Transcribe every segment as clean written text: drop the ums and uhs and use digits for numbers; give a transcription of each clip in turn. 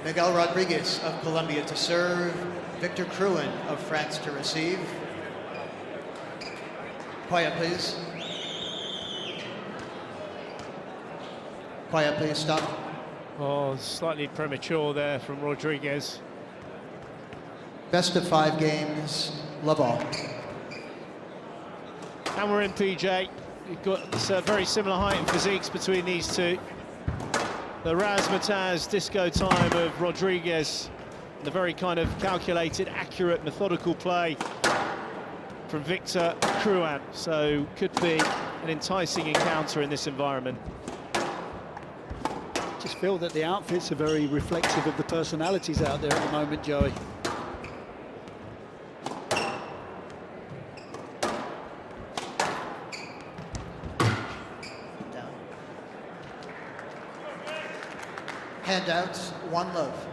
Miguel Rodriguez of Colombia to serve, Victor Crouin of France to receive. Quiet, please. Quiet, please, stop. Oh, slightly premature there from Rodriguez. Best of 5 games, love all. And we're in, PJ. You've got this very similar height and physiques between these two. The razzmatazz disco time of Rodriguez, the very kind of calculated, accurate, methodical play from Victor Crouin. So could be an enticing encounter in this environment. Just feel that the outfits are very reflective of the personalities out there at the moment, Joey. Down. Handouts, one love.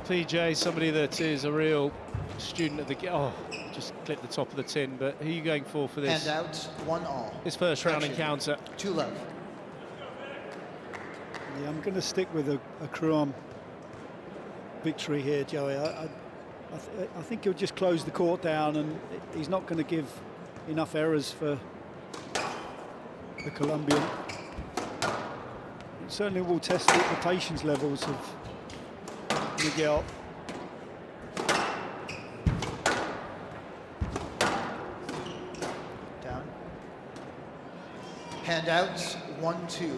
PJ, somebody that is a real student of the game. Oh, just clipped the top of the tin, but who are you going for this? Handouts, 1-all. This first round Correction, encounter. 2 love. Yeah, I'm going to stick with a Crouin victory here, Joey. I think he'll just close the court down, and he's not going to give enough errors for the Colombian. It certainly will test the patience levels of Miguel. Down. Handouts, 1-2.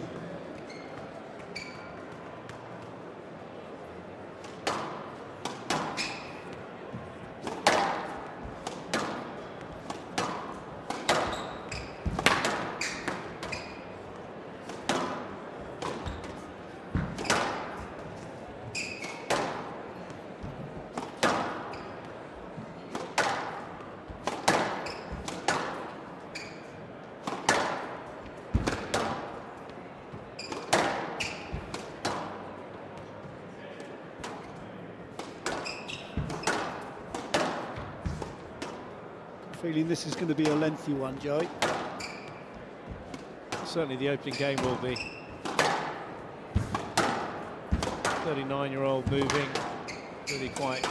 Feeling this is going to be a lengthy one, Joey. Certainly the opening game will be. 39-year-old moving, really quite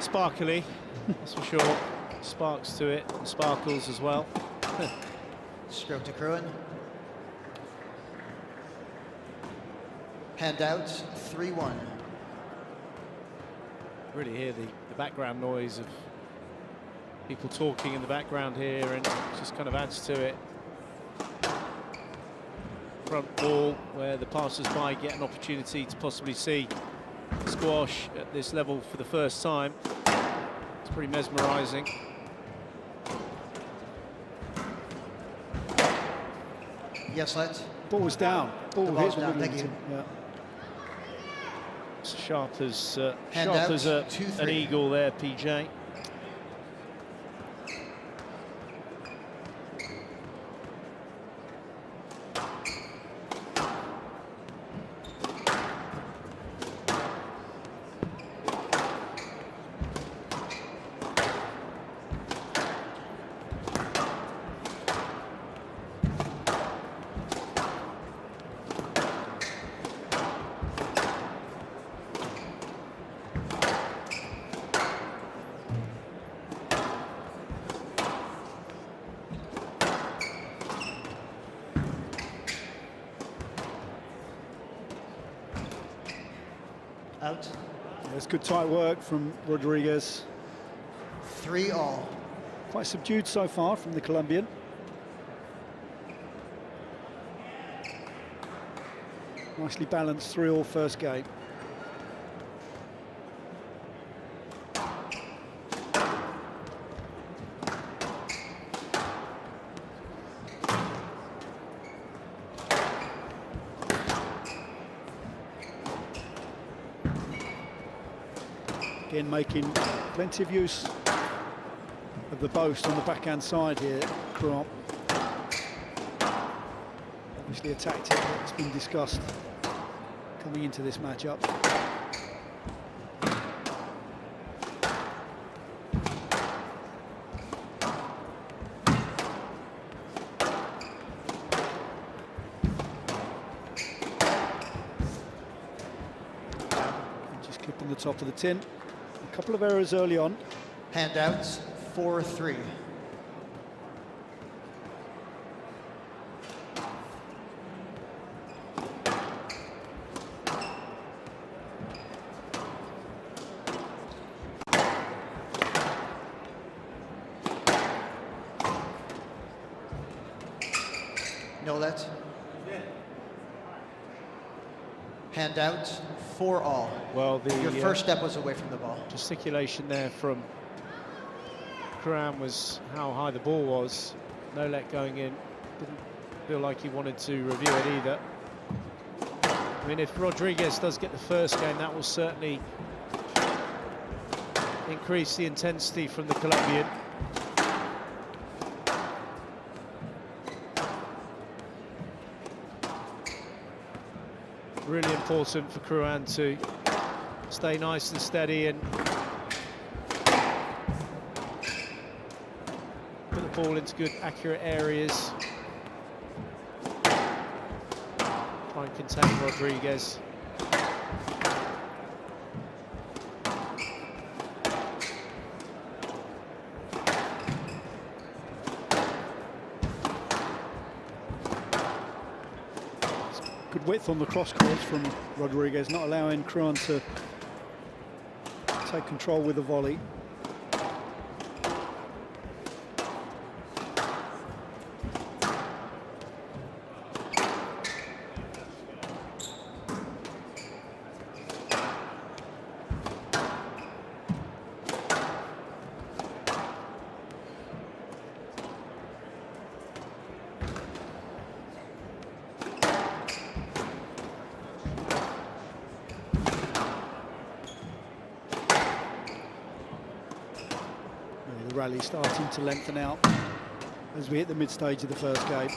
sparkly, that's for sure. Sparks to it, and sparkles as well. Stroke to Crouin. Handouts, 3-1. Really hear the background noise of people talking in the background here, and it just kind of adds to it. Front ball, where the passers-by get an opportunity to possibly see squash at this level for the first time. It's pretty mesmerising. Yes, let's. Ball was down. Ball ball's hit the down, middle thank of you. the- yeah. It's sharp as Handouts, an 2-3. eagle there, PJ. Out. It's good tight work from Rodriguez. 3-all. Quite subdued so far from the Colombian. Nicely balanced 3-all first game. Again, making plenty of use of the boast on the backhand side here, Crouin. Obviously a tactic that's been discussed coming into this matchup. Just clipping the top of the tin. A couple of errors early on. Handouts, 4-3. No let. Handouts, 4-all. Well, Your first step was away from the ball. gesticulation there from Crouin was how high the ball was. No let going in. Didn't feel like he wanted to review it either. I mean, if Rodriguez does get the first game, that will certainly increase the intensity from the Colombian. Really important for Crouin to stay nice and steady and put the ball into good, accurate areas. Try and contain Rodriguez. Good width on the cross courts from Rodriguez, not allowing Crouin to take control with the volley. The rally starting to lengthen out as we hit the mid-stage of the first game.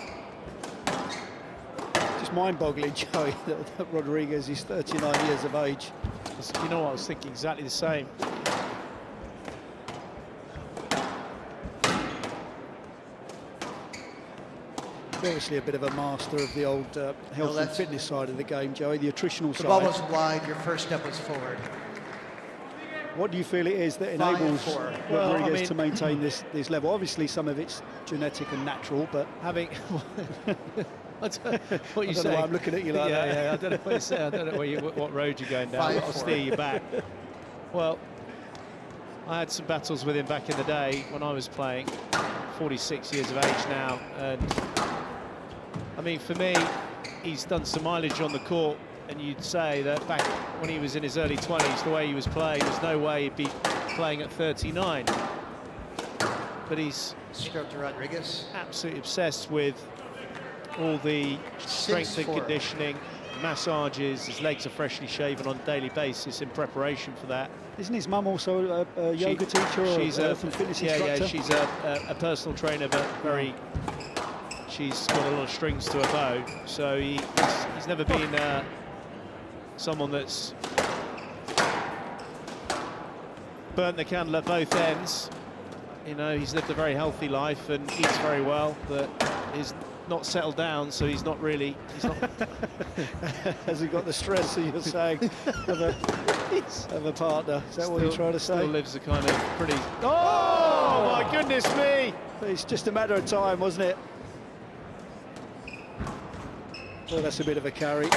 Just mind-boggling, Joey, that Rodriguez is 39 years of age. You know what, I was thinking exactly the same. Obviously a bit of a master of the old health and fitness side of the game, Joey, the attritional The side. ball was wide, your first step was forward. What do you feel it is that enables 5-4. Rodriguez to maintain this level? Obviously, some of it's genetic and natural, but Having what you I don't say? know why I'm looking at you like that. Yeah, I don't know what you say. I don't know what road you're going down. 5-4. I'll steer you back. Well, I had some battles with him back in the day when I was playing. 46 years of age now, and I mean, for me, he's done some mileage on the court. And you'd say that back when he was in his early 20s, the way he was playing, there's no way he'd be playing at 39. But he's Stroke to Rodriguez. absolutely obsessed with all the strength and 6-4. conditioning, massages. His legs are freshly shaven on a daily basis in preparation for that. Isn't his mum also a yoga teacher or she's a health and fitness instructor? Yeah, she's a personal trainer, but very. She's got a lot of strings to her bow, so he's never been someone that's burnt the candle at both ends. You know, he's lived a very healthy life and eats very well, but is not settled down, so he's not really. He's not. Has he got the stress, that you're saying, of a partner? Is that what you're trying to say? Still lives a kind of pretty. Oh my goodness me! It's just a matter of time, wasn't it? Well, that's a bit of a carry.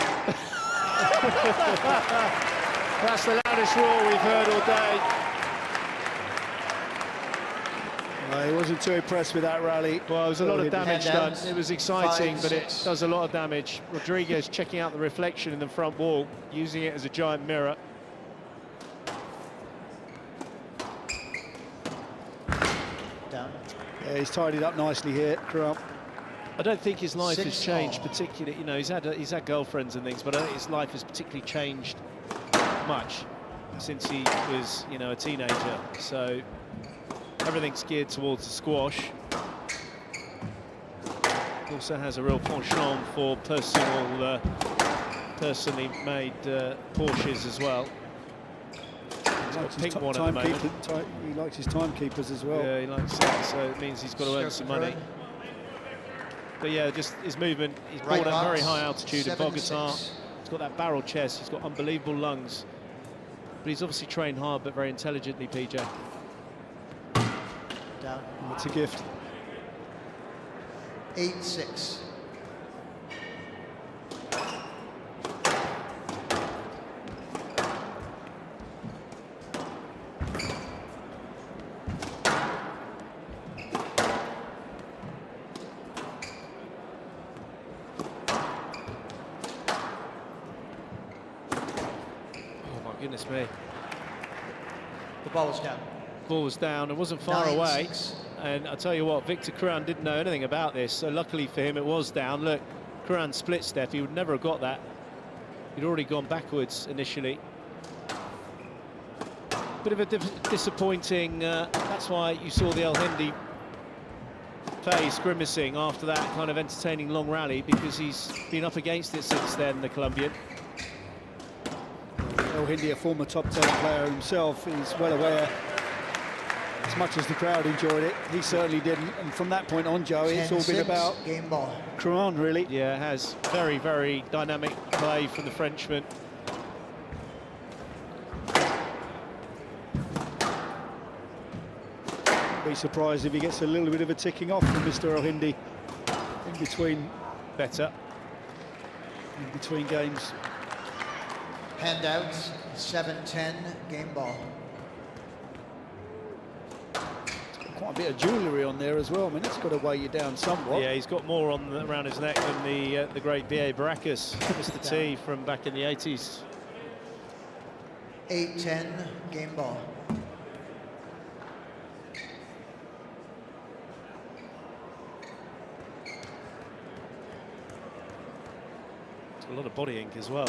That's the loudest roar we've heard all day. He wasn't too impressed with that rally. Well, there was a lot of damage done. Handouts, It was exciting, 5-6. but it does a lot of damage. Rodriguez checking out the reflection in the front wall, using it as a giant mirror. Down. Yeah, he's tidied up nicely here, Crouin. I don't think his life has 6-all. changed particularly. You know, he's had girlfriends and things, but I don't think his life has particularly changed much. since he was, you know, a teenager. So everything's geared towards the squash. Also has a real penchant for personally made Porsches as well. He's got a pink one at the moment. He likes his timekeepers as well. Yeah, he likes that, so it means he's got to earn some money. But yeah, just his movement, he's brought at very high altitude in Bogota. He's got that barrel chest, he's got unbelievable lungs. But he's obviously trained hard, but very intelligently, PJ. Down. It's a gift. 8-6. Goodness me. The ball was down. Ball was down, it wasn't far 9-6. away. And I tell you what, Victor Crouin didn't know anything about this, so luckily for him it was down. Look, Crouin split step, he would never have got that. He'd already gone backwards initially. Bit of a disappointing, that's why you saw the El Hindi face grimacing after that kind of entertaining long rally, because he's been up against it since then, the Colombian. El Hindi, a former top 10 player himself, is well aware, as much as the crowd enjoyed it, he certainly didn't. And from that point on, Joey, it's all been about game ball. Crouin, really. Yeah, it has. Very, very dynamic play from the Frenchman. Be surprised if he gets a little bit of a ticking off from Mr. El Hindi in between games. Handouts, 7-10, game ball. Quite a bit of jewellery on there as well. I mean, it's got to weigh you down somewhat. Yeah, he's got more on around his neck than the great B.A. Baracus, Mr. T from back in the 80s. 8-10, game ball. It's a lot of body ink as well.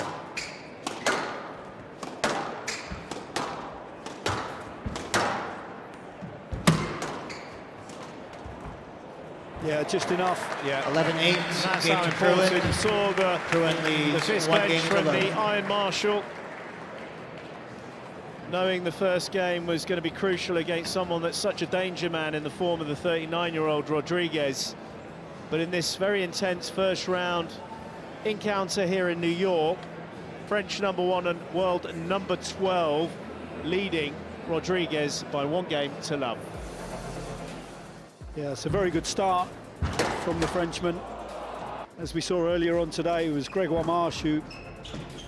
Yeah, just enough. Yeah, 11-8. That's game how to important. Crouin. You saw the fist one bench game to from the love. Iron Marshal, knowing the first game was going to be crucial against someone that's such a danger man in the form of the 39-year-old Rodriguez. But in this very intense first round encounter here in New York, French #1 and world #12 leading Rodriguez by 1-0. Yeah, it's a very good start from the Frenchman. As we saw earlier on today, it was Grégoire Marche who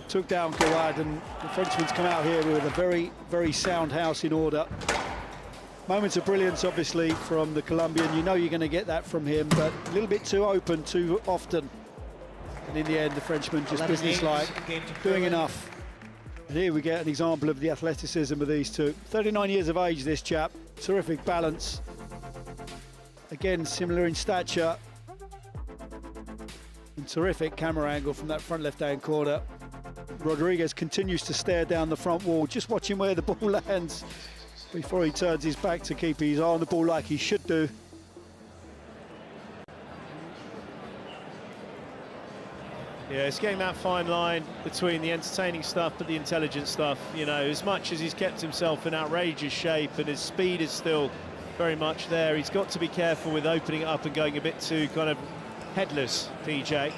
took down Gawad, and the Frenchman's come out here with a very, very sound house in order. Moments of brilliance, obviously, from the Colombian. You know you're going to get that from him, but a little bit too open too often. And in the end, the Frenchman just businesslike, doing enough. And here we get an example of the athleticism of these two. 39 years of age, this chap. Terrific balance. Again, similar in stature. And terrific camera angle from that front left-hand corner. Rodriguez continues to stare down the front wall, just watching where the ball lands before he turns his back to keep his eye on the ball like he should do. Yeah, it's getting that fine line between the entertaining stuff but the intelligent stuff. You know, as much as he's kept himself in outrageous shape and his speed is still very much there, he's got to be careful with opening it up and going a bit too kind of headless, PJ.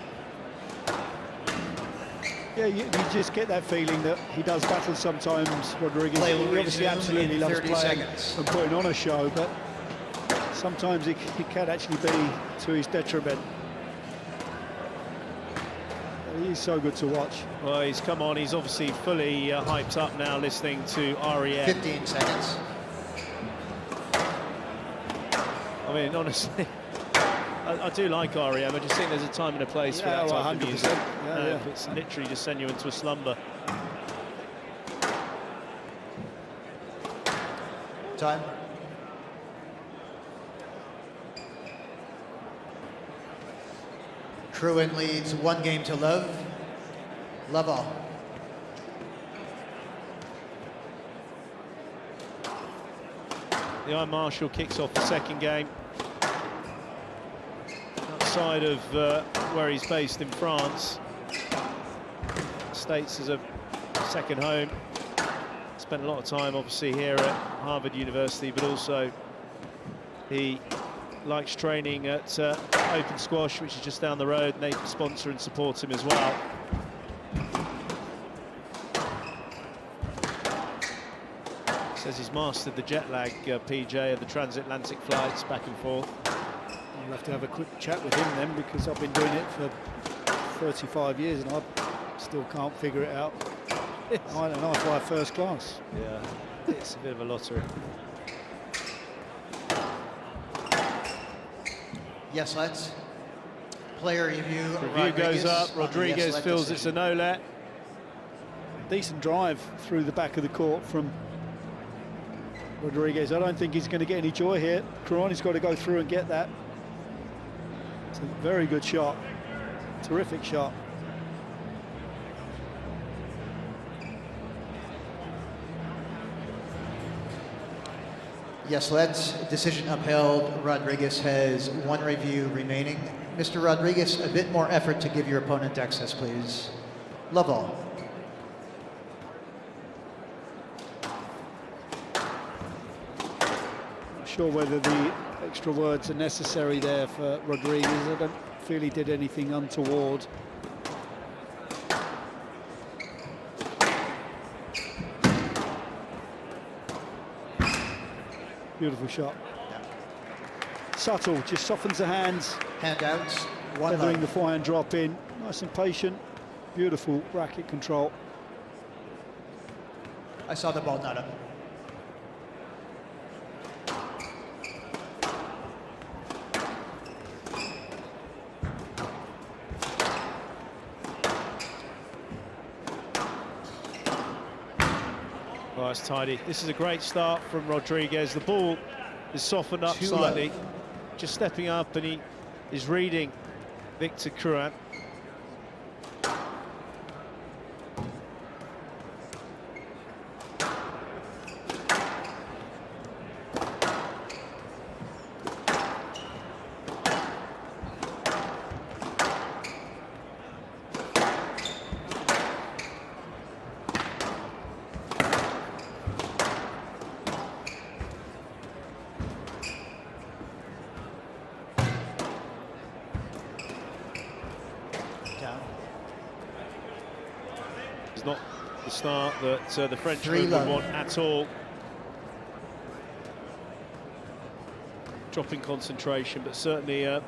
Yeah, you just get that feeling that he does battle sometimes, Rodriguez. Play He will obviously resume absolutely in loves 30 playing seconds. and putting on a show, but sometimes it can actually be to his detriment. He's so good to watch. Well, he's come on, he's obviously fully hyped up now listening to REM. 15 seconds. I mean, honestly, I do like REM. I just think there's a time and a place for that type of music. Yeah. It's literally just send you into a slumber. Time. Crouin leads 1-0. Love all. The Iron Marshal kicks off the second game. Outside of where he's based in France. States as a second home. Spent a lot of time, obviously, here at Harvard University, but also he likes training at Open Squash, which is just down the road, and they sponsor and support him as well. Says he's mastered the jet lag, PJ, of the transatlantic flights back and forth. I'll have to have a quick chat with him then, because I've been doing it for 35 years and I still can't figure it out. I don't know, I fly first class. Yeah, it's a bit of a lottery. Yes, let's. Player review. Review goes up. Rodriguez feels it's a no-let. Decent drive through the back of the court from Rodriguez. I don't think he's going to get any joy here. Crouin's got to go through and get that. It's a very good shot. Terrific shot. Yes, let's. Decision upheld. Rodriguez has one review remaining. Mr. Rodriguez, a bit more effort to give your opponent access, please. Love all. Not sure whether the extra words are necessary there for Rodriguez. I don't feel he did anything untoward. Beautiful shot. Yeah. Subtle, just softens the hands. Handouts. One Feathering leg. the forehand drop in. Nice and patient. Beautiful racket control. I saw the ball nut him. Oh, it's tidy. This is a great start from Rodriguez. The ball is softened up Too slightly. low. Just stepping up, and he is reading Victor Crouin. Down. It's not the start that the Frenchman 3 would low. want at all. Dropping concentration, but certainly an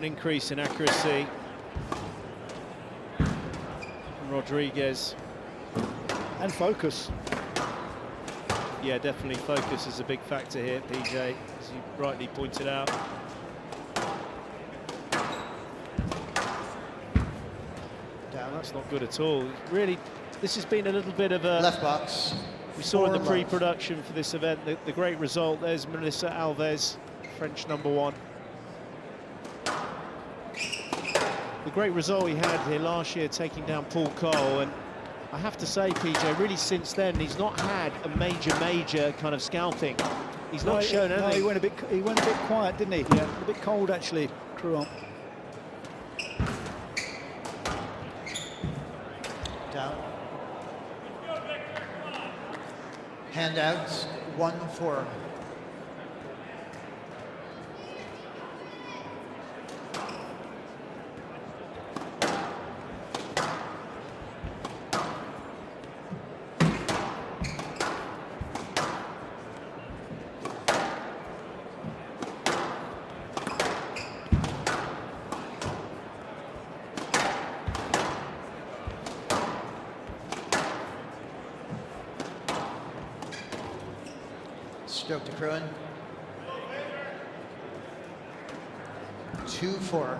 increase in accuracy. Rodriguez. And focus. Yeah, definitely focus is a big factor here, PJ, as you rightly pointed out. Down. That's not good at all. Really, this has been a little bit of a... Left box. We saw in the 4 love. pre-production for this event the great result. There's Melissa Alves, French #1. The great result he had here last year, taking down Paul Cole, and I have to say, PJ, really since then he's not had a major kind of scalping. He's not shown anything. No, he went a bit quiet, didn't he? Yeah. A bit cold actually, Crouin. Down. Handouts. 1-4. Stroke to Crouin. 2-4.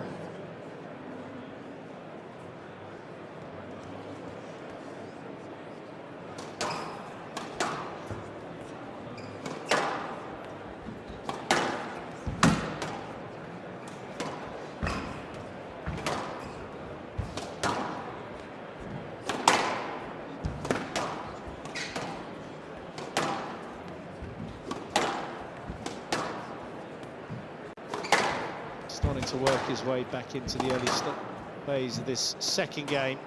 wanting to work his way back into the early phase of this second game.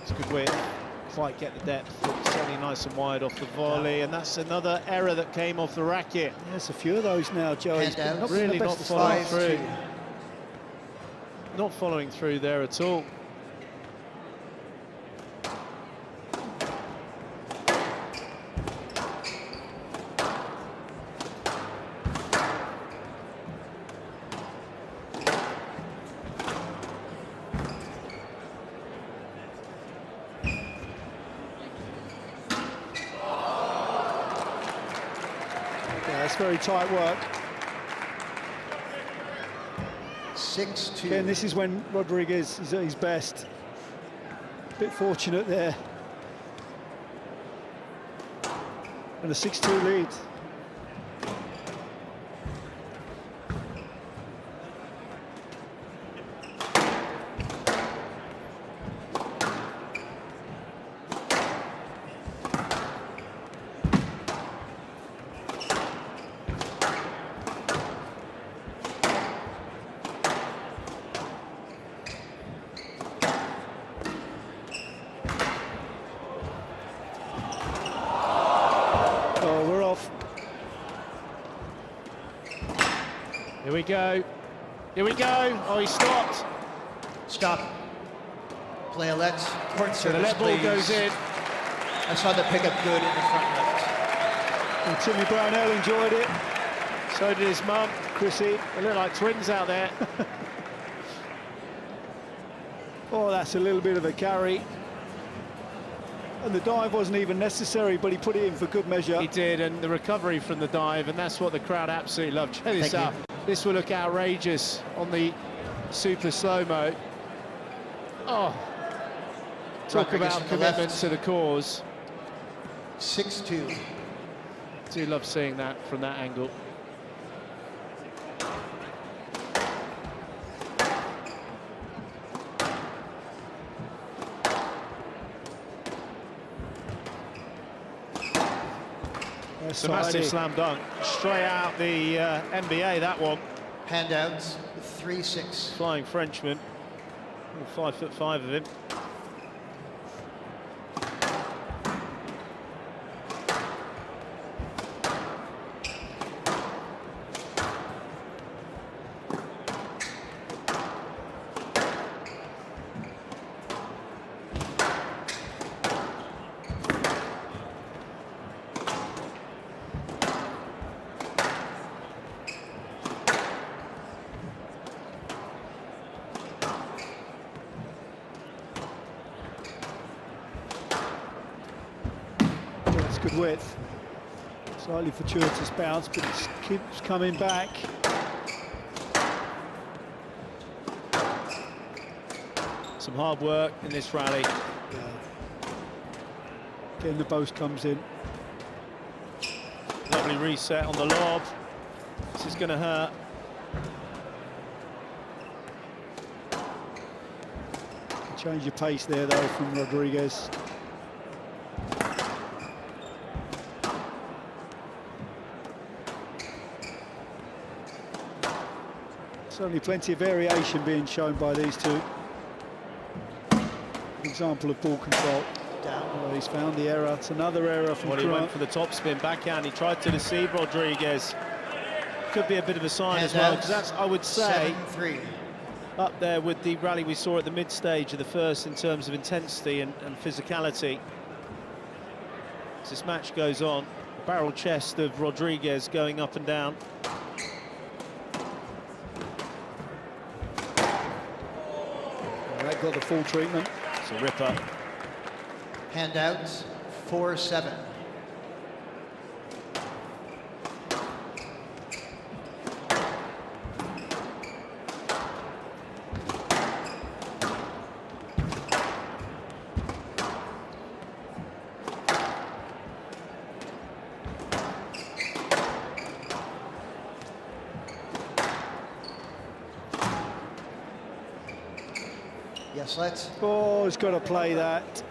It's good width, quite get the depth, certainly nice and wide off the volley, and that's another error that came off the racket. There's a few of those now, Joey. Hand down. Not Really the not best following of through. starts. Not following through there at all. Yeah, it's very tight work. 6-2. Again, this is when Rodriguez is at his best. Bit fortunate there. And a 6-2 lead. Oh, we're off. Here we go. Here we go. Oh, he stopped. Stop. Play a let. Court So the service, let ball please. goes in. I saw the pickup good in the front left. And Timmy Brownell enjoyed it. So did his mum. Chrissy. They look like twins out there. Oh, that's a little bit of a carry. And the dive wasn't even necessary, but he put it in for good measure. He did, and the recovery from the dive, and that's what the crowd absolutely loved. Check this Thank out. This will look outrageous on the super slow-mo. Oh, talk Rodriguez about from the commitment left. to the cause. 6-2. Do love seeing that from that angle. It's a massive slam dunk. Straight out the NBA, that one. Handouts. 3-6. Flying Frenchman. All 5'5" of him. It's good width. Slightly fortuitous bounce, but it keeps coming back. Some hard work in this rally. Again, the boast comes in. Lovely reset on the lob. This is going to hurt. Change of pace there, though, from Rodriguez. Certainly plenty of variation being shown by these two. Example of ball control. Oh, he's found the error. It's another error from Well, he Crouin. went for the top spin backhand. He tried to deceive Rodriguez. Could be a bit of a sign as Hands well, out. because that's, I would say, 7-3. up there with the rally we saw at the mid-stage of the first in terms of intensity and physicality. As this match goes on, the barrel chest of Rodriguez going up and down. That got the full treatment. It's a ripper. Handouts. 4-7. Yes, let's. Oh, he's got to play that.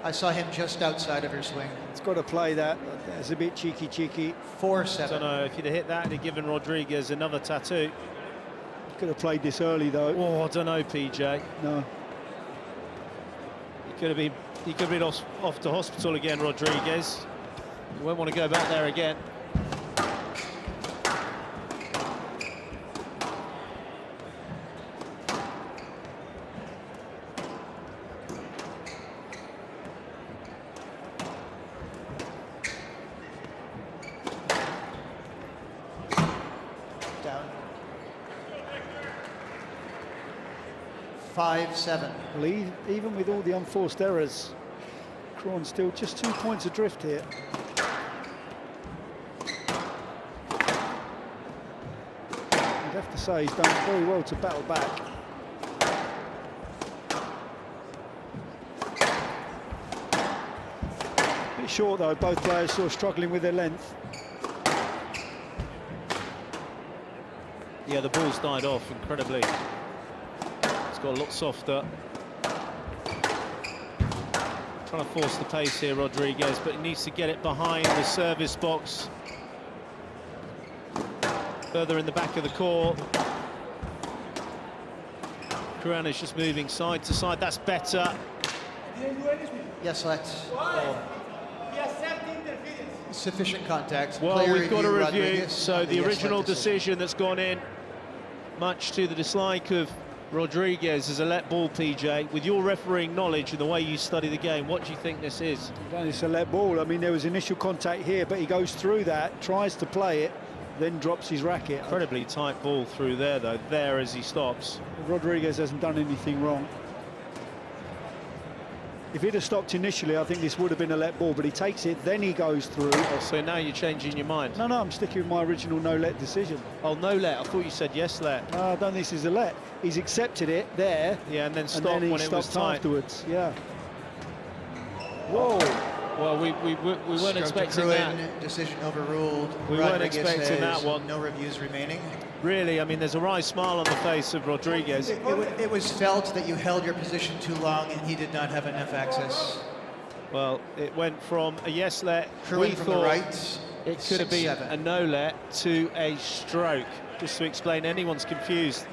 I saw him just outside of her swing. He's got to play that. That's a bit cheeky. 4-7. I don't know if you'd have hit that and he'd given Rodriguez another tattoo. Could have played this early though. Oh, I don't know, PJ. No. He could have been off to hospital again, Rodriguez. You won't want to go back there again. Down. 5-7. Well, even with all the unforced errors, Crouin still just 2 points adrift here. I'd have to say he's done very well to battle back. Bit short though, both players sort of struggling with their length. Yeah, the ball's died off incredibly. It's got a lot softer. Trying to force the pace here, Rodriguez, but he needs to get it behind the service box. Further in the back of the court. Crouin is just moving side to side. That's better. Yes, let's. Sufficient contact. Well, Player we've got a review. Rodriguez So on the yes original let decision that's gone in, much to the dislike of Rodriguez, as a let ball, PJ. With your refereeing knowledge and the way you study the game, what do you think this is? It's a let ball. I mean, there was initial contact here, but he goes through that, tries to play it, then drops his racket. Incredibly tight ball through there, though. There as he stops. Rodriguez hasn't done anything wrong. If he'd have stopped initially, I think this would have been a let ball, but he takes it, then he goes through. Oh, so now you're changing your mind? No, I'm sticking with my original no-let decision. Oh, no let. I thought you said yes let. No, I don't think this is a let. He's accepted it there. Yeah, and then stopped and then when it was tight. afterwards. Yeah. Whoa. Well, we weren't Stroke to expecting Crouin, that. decision overruled. We weren't Rodriguez expecting has that one. No reviews remaining. Really, I mean, there's a wry smile on the face of Rodriguez. It was felt that you held your position too long and he did not have enough access. Well, it went from a yes let, Crouin we from the thought right. it could have been 6-7. a no let, to a stroke. Just to explain, anyone's confused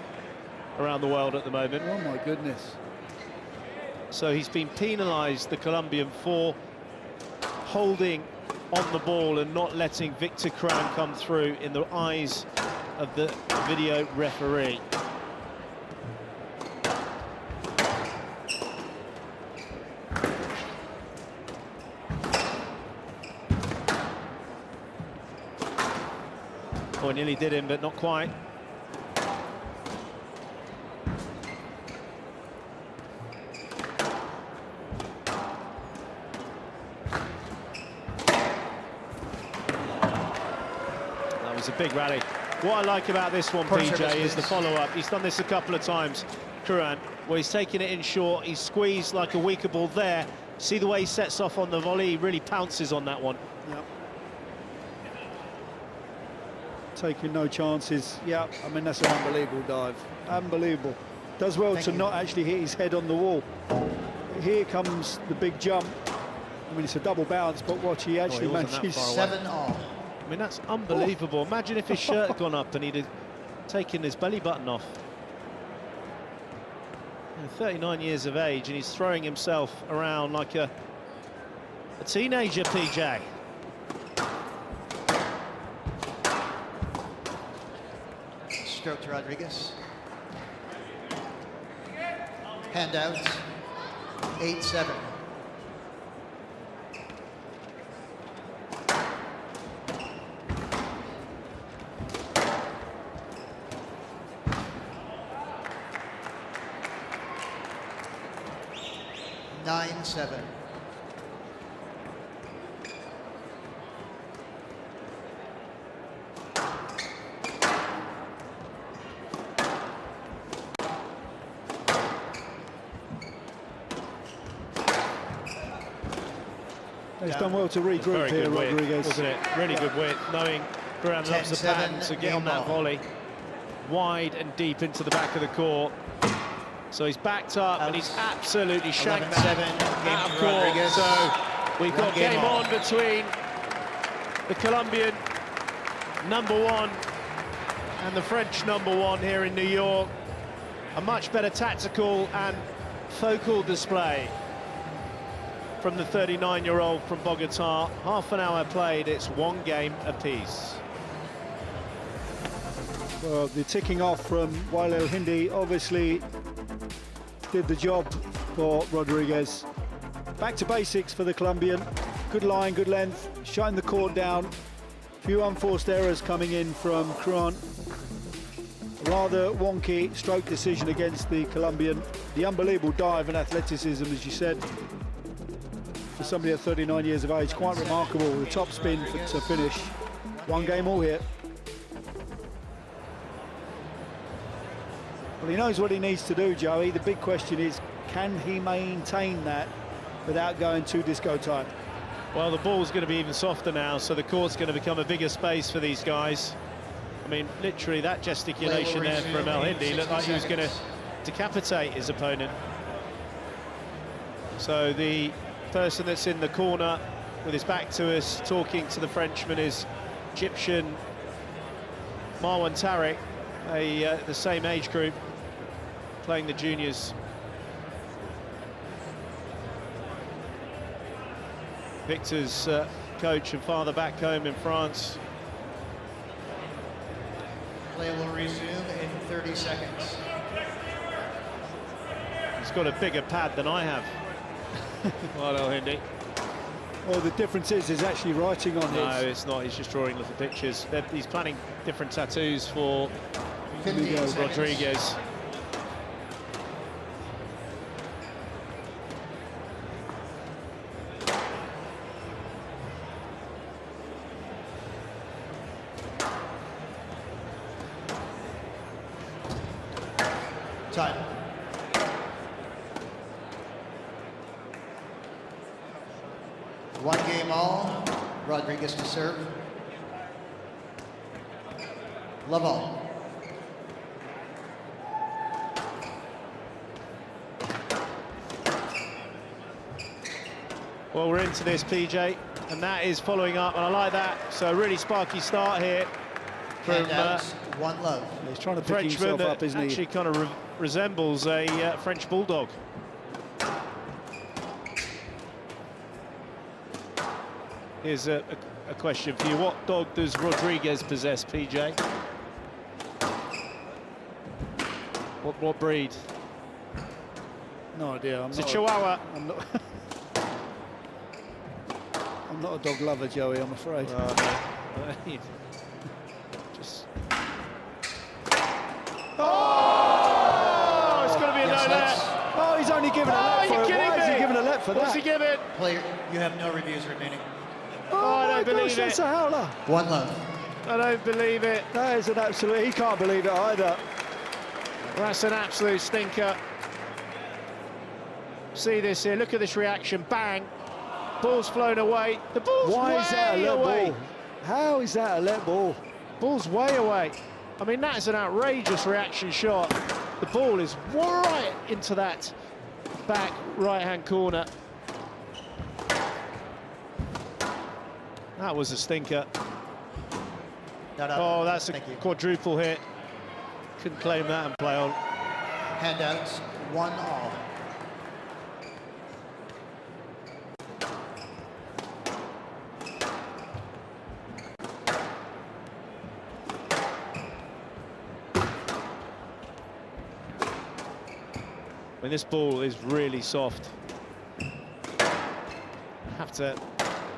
around the world at the moment. Oh, my goodness. So he's been penalised, the Colombian, for holding on the ball and not letting Victor Crouin come through in the eyes of the video referee. Oh, nearly did him, but not quite. That was a big rally. What I like about this one, PJ, is the follow-up. He's done this a couple of times, Crouin, where he's taken it in short, he's squeezed like a weaker ball there. See the way he sets off on the volley, he really pounces on that one. Yep. Taking no chances. Yeah, I mean, that's an unbelievable dive. Unbelievable. Does well to not actually hit his head on the wall. Here comes the big jump. I mean, it's a double bounce, but watch, he actually manages. 7-all. I mean, that's unbelievable. Imagine if his shirt had gone up and he'd have taken his belly button off. 39 years of age, and he's throwing himself around like a teenager, PJ. Stroke to Rodriguez. Handout. 8-7. Nine, 7. He's done well to regroup here, Rodriguez. Wasn't it? Really good width, knowing Crouin loves the pattern to get on that volley. Wide and deep into the back of the court. So he's backed up and he's absolutely shanked 11-7, that game out of for court. Rodriguez. So we've got game on between the Colombian #1 and the French #1 here in New York. A much better tactical and focal display from the 39-year-old from Bogota. Half an hour played, it's 1 game apiece. Well, the ticking off from Wael Hindi obviously did the job for Rodriguez. Back to basics for the Colombian. Good line, good length, shutting the court down. Few unforced errors coming in from Crouin. Rather wonky stroke decision against the Colombian. The unbelievable dive and athleticism, as you said, for somebody at 39 years of age, quite remarkable. The top spin to finish. 1 game all here. Well, he knows what he needs to do, Joey. The big question is, can he maintain that without going to disco time? Well, the ball's going to be even softer now, so the court's going to become a bigger space for these guys. I mean, literally, that gesticulation there from El Hindi looked like he was going to decapitate his opponent. So the person that's in the corner with his back to us talking to the Frenchman is Egyptian Marwan Tariq, the same age group, playing the juniors. Victor's coach and father back home in France. Play will resume in 30 seconds. He's got a bigger pad than I have. Well, El Hindi. Well, the difference is there's actually writing on No, his. it's not. He's just drawing little pictures. He's planning different tattoos for 15 Miguel seconds. Rodriguez. Time. One game all. Rodriguez to serve. Love all. Well, we're into this, PJ, and that is following up, and I like that. So a really sparky start here from Handouts, 1 love. He's trying to the pick Frenchman himself that up, isn't he? actually kind of resembles a French bulldog. Here's a question for you. What dog does Rodriguez possess, PJ? What breed? No idea. It's a Chihuahua. I'm not a dog lover, Joey, I'm afraid. Just... Oh! It's going to be a Yes, no-net. Oh, he's only given a lap for you're it. kidding Why is he me? giving a lap for What's that? he giving? Player, you have no reviews remaining. Oh, I don't my believe gosh, that's it. a howler. 1 love. I don't believe it. That is an absolute... He can't believe it either. That's an absolute stinker. See this here. Look at this reaction. Bang. Ball's flown away. The ball's Why way is that a let away. ball? How is that a let ball? Ball's way away. I mean, that is an outrageous reaction shot. The ball is right into that back right-hand corner. That was a stinker. No, no, Oh, that's a thank you. quadruple hit. Couldn't claim that and play on. Handouts, 1 all. I mean, this ball is really soft. Have to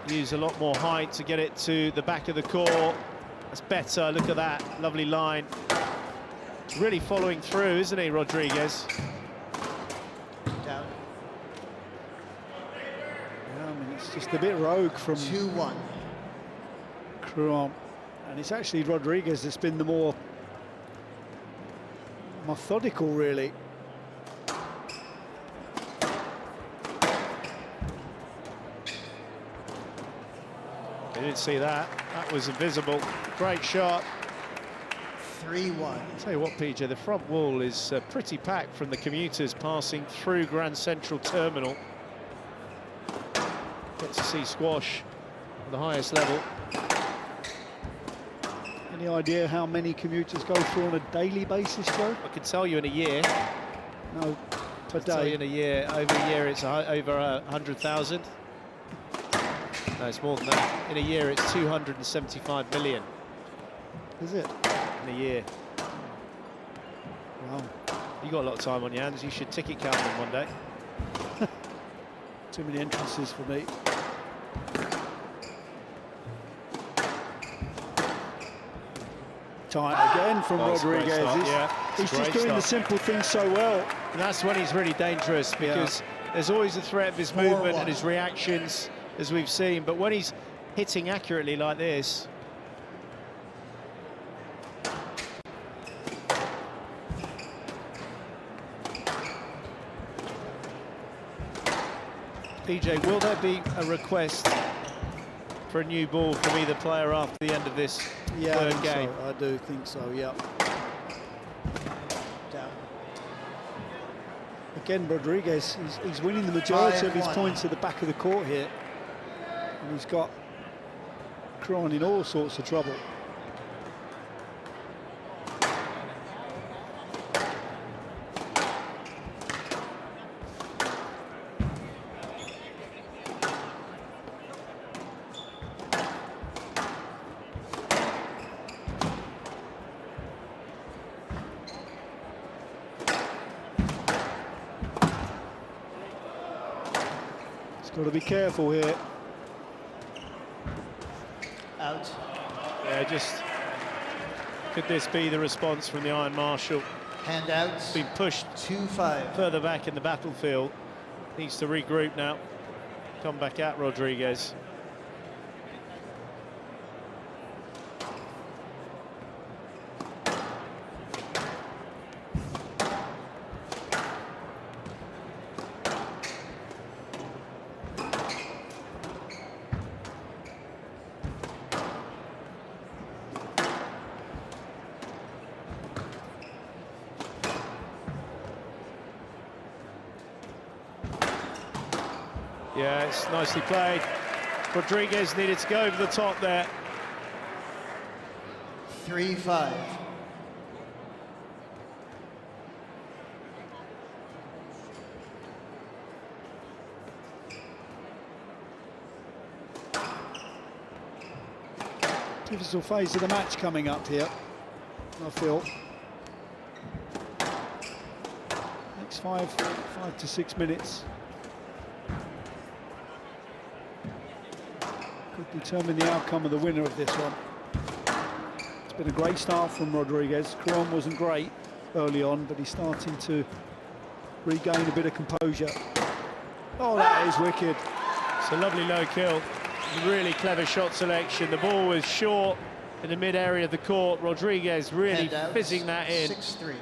use a lot more height to get it to the back of the court. That's better. Look at that lovely line. Really following through, isn't he, Rodriguez? Down. Yeah, I mean, it's just a bit rogue from 2-1. Crouin. And it's actually Rodriguez that's been the more methodical, really. You didn't see that. That was invisible. Great shot. 3-1. Tell you what, PJ, the front wall is pretty packed from the commuters passing through Grand Central Terminal. Get to see squash at the highest level. Any idea how many commuters go through on a daily basis, Joe? I can tell you in a year. No, per Tell you day. in a year, over a year it's over 100,000. No, it's more than that. In a year it's 275 million. Is it? In a year. Wow. You got a lot of time on your hands. You should ticket count them one day. Too many entrances for me. Tight again from Oh, it's a great Rodriguez. start, yeah. It's He's a just great doing the start. simple things so well. And that's when he's really dangerous, because there's always a threat of his 4-1. movement and his reactions, as we've seen. But when he's hitting accurately like this, PJ, will there be a request for a new ball from either player after the end of this Yeah, third I think game? so. I do think so, yeah. Down. Again, Rodriguez, he's winning the majority of his 5-1. points at the back of the court here. And he's got Crouin in all sorts of trouble. Got to be careful here. Out. Yeah, just could this be the response from the Iron Marshal? Hand out. Been pushed 2-5. further back in the battlefield. Needs to regroup now. Come back at Rodriguez. Yeah, it's nicely played. Rodriguez needed to go over the top there. 3-5. Pivotal phase of the match coming up here, I feel. Next 5 to 6 minutes could determine the outcome of the winner of this one. It's been a great start from Rodriguez. Crouin wasn't great early on, but he's starting to regain a bit of composure. Oh, that is wicked. It's a lovely low kill. Really clever shot selection. The ball was short in the mid area of the court. Rodriguez really Hand out. fizzing that in. 6-3.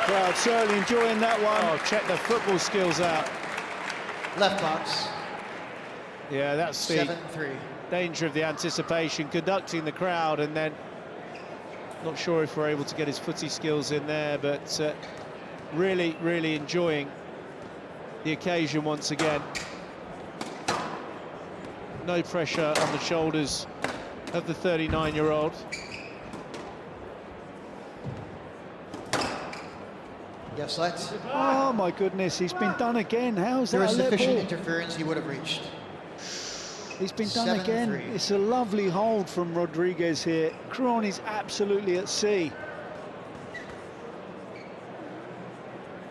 Crowd certainly enjoying that one. Oh, check the football skills out. Left box. Yeah, that's the 7-3. danger of the anticipation, conducting the crowd, and then not sure if we're able to get his footy skills in there, but really, really enjoying the occasion once again. No pressure on the shoulders of the 39-year-old. Yes, let's. Oh my goodness, he's been done again. How's There that was a level? sufficient interference, he would have reached. It's been done again. 7-3. It's a lovely hold from Rodriguez here. Crouin is absolutely at sea.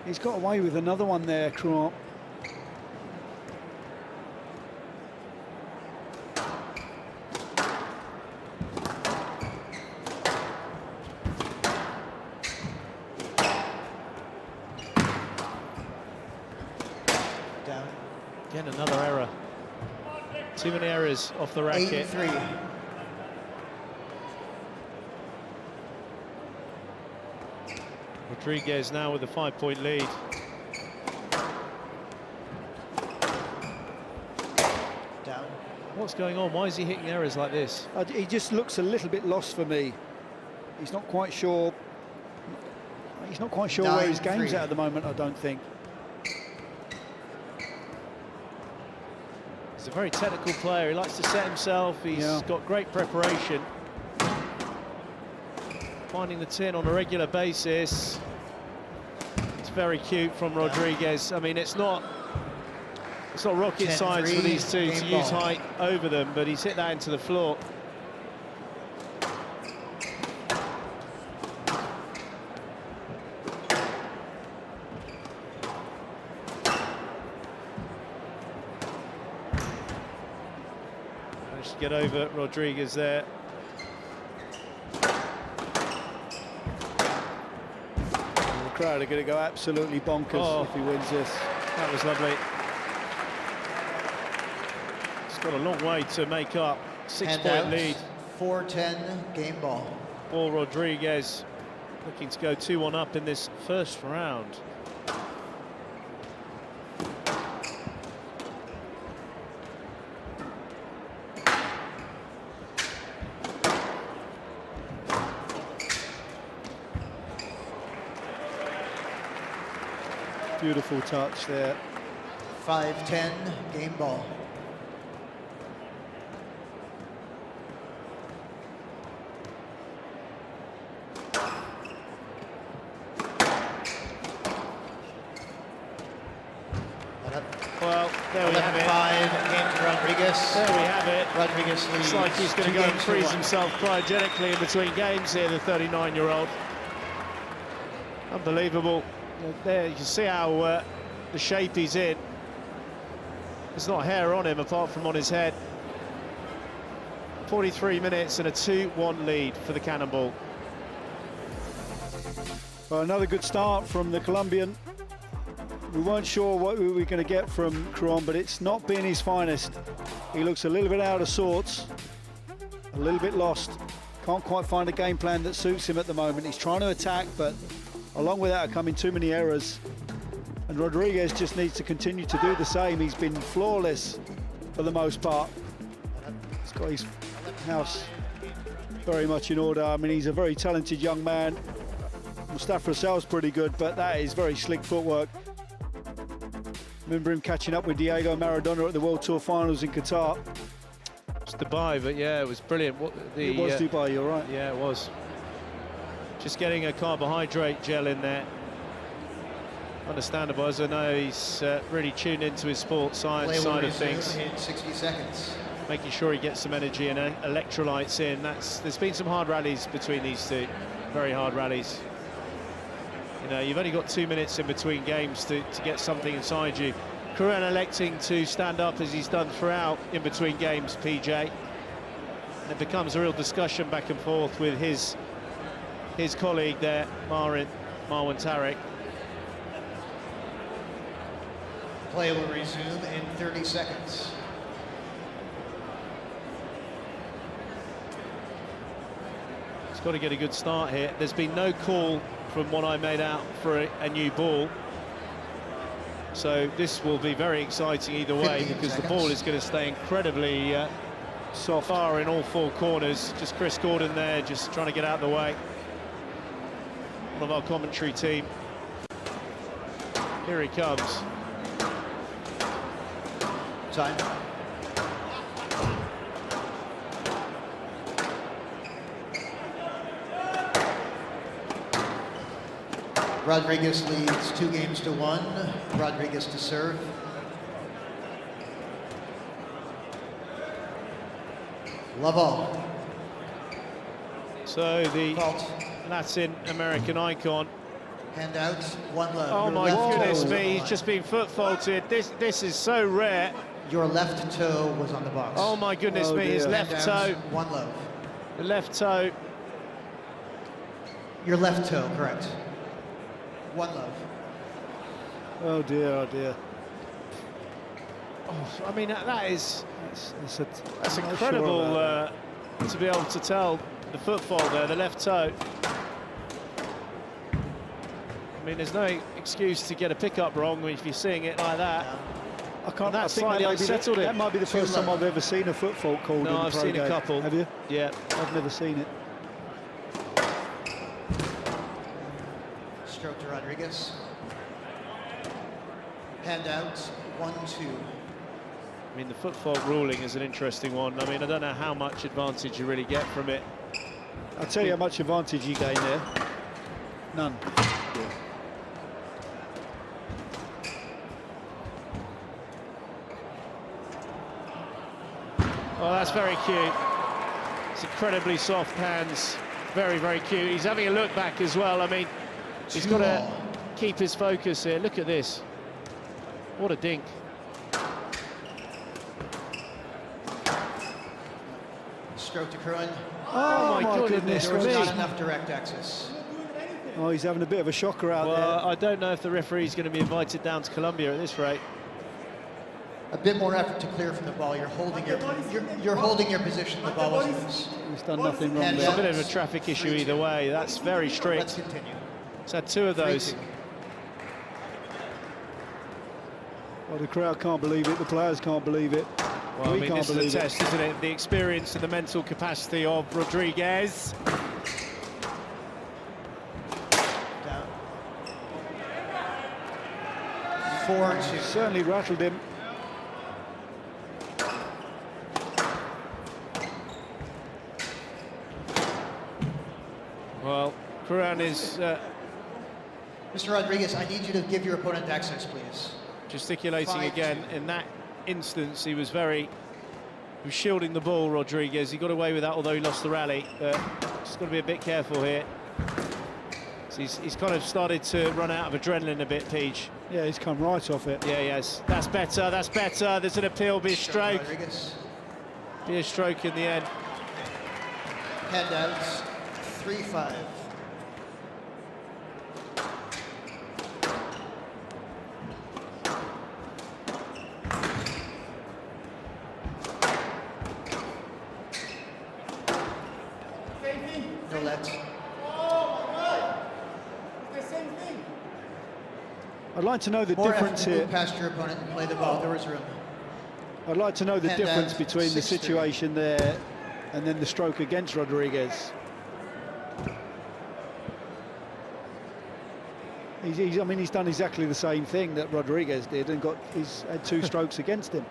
He's got away with another one there, Crouin. Down. Again, another error. Too many errors off the racket. 8-3. Rodriguez now with a 5-point lead. Down. What's going on? Why is he hitting errors like this? He just looks a little bit lost for me. He's not quite sure. He's not quite sure where his game's 9-3. at the moment, I don't think. He's a very technical player. He likes to set himself. He's got great preparation. Finding the tin on a regular basis. It's very cute from Rodriguez. I mean, it's not rocket science for these two to use height over them, but he's hit that into the floor. Managed to get over Rodriguez there. The crowd are going to go absolutely bonkers if he wins this. That was lovely. He's got a long way to make up. 6-point lead. 4-10 game ball. For Rodriguez, looking to go 2-1 up in this first round. Beautiful touch there. 5-10 game ball. Well, there we have it. 5 game to Rodriguez. There we have it. Rodriguez leads. Looks like he's going to 2 go and games to freeze 1. himself cryogenically in between games here, the 39-year-old. Unbelievable. There you can see how the shape he's in. There's not hair on him apart from on his head. 43 minutes and a 2-1 lead for the Cannonball. Well, another good start from the Colombian. We weren't sure what we were going to get from Crouin, but it's not been his finest. He looks a little bit out of sorts, a little bit lost. Can't quite find a game plan that suits him at the moment. He's trying to attack, but along with that are coming too many errors. And Rodriguez just needs to continue to do the same. He's been flawless for the most part. He's got his house very much in order. I mean, he's a very talented young man. Mustafa Rasal's pretty good, but that is very slick footwork. Remember him catching up with Diego Maradona at the World Tour Finals in Qatar. It's Dubai, but yeah, it was brilliant. It was Dubai, you're right. Yeah, it was. Just getting a carbohydrate gel in there. Understandable, as I know he's really tuned into his sports science side of things. In 60 seconds. Making sure he gets some energy and electrolytes in. There's been some hard rallies between these two, very hard rallies. You know, you've only got 2 minutes in between games to get something inside you. Crouin electing to stand up as he's done throughout in between games, PJ. And it becomes a real discussion back and forth with his colleague there, Marwan Tarek. Play will resume in 30 seconds. He's got to get a good start here. There's been no call from what I made out for a new ball. So this will be very exciting either way, because the ball is going to stay incredibly soft far in all 4 corners. Just Chris Gordon there, just trying to get out of the way. One of our commentary team. Here he comes. Time. Rodriguez leads 2 games to 1. Rodriguez to serve. Love all. So the Fault. Latin American icon. Handouts, one love. Oh Your my left toe goodness was on the me, he's line. just been foot faulted. This is so rare. Your left toe was on the box. Oh my goodness Oh me, his dear. left Handouts, toe, one love. the left toe. Your left toe, correct. One love. Oh dear, oh dear. Oh, I mean, that's I'm not incredible sure about to be able to tell the foot fault there, the left toe. I mean, there's no excuse to get a pickup wrong if you're seeing it like that. that. I can't. That I think slightly that might be unsettled the, him. that might be the first time love. I've ever seen a foot fault called No, in the I've pro seen a game. couple. Have you? Yeah. I've never seen it. Stroke to Rodriguez. Handouts, 1-2. I mean, the foot fault ruling is an interesting one. I mean, I don't know how much advantage you really get from it. I'll tell you how much advantage you gain there. None. Oh, that's very cute. It's incredibly soft hands. Very, very cute. He's having a look back as well. I mean, he's got to keep his focus here. Look at this. What a dink. Stroke to Crouin. Oh, my goodness There was me. not enough direct access. Oh, he's having a bit of a shocker out Well, there. I don't know if the referee's going to be invited down to Colombia at this rate. A bit more effort to clear from the ball. You're holding your position. The ball wasn't loose. He's done nothing wrong And It's a there. bit of a traffic issue either way. That's very Let's strict. continue. He's had two of those. 3-2. Oh, the crowd can't believe it. The players can't believe it. Well, I We mean, can't this is believe a it. test, isn't it? The experience and the mental capacity of Rodriguez. Down. 4-2. Certainly rattled him. Well, Crouin is Mr. Rodriguez, I need you to give your opponent access, please. gesticulating 5-2. again. In that instance, he was shielding the ball, Rodriguez. He got away with that, although he lost the rally. But just got to be a bit careful here. So he's kind of started to run out of adrenaline a bit, Peach. Yeah, he's come right off it. Yeah, yes. That's better, that's better. There's an appeal, be a stroke. Rodriguez. Be a stroke in the end. Handouts, 3-5. No let. I'd like to know the More difference effort to here. move past your opponent and play the ball. There was room. I'd like to know the And, difference between the 6-3. situation there and then the stroke against Rodriguez. I mean, he's done exactly the same thing that Rodriguez did and he's had two strokes against him.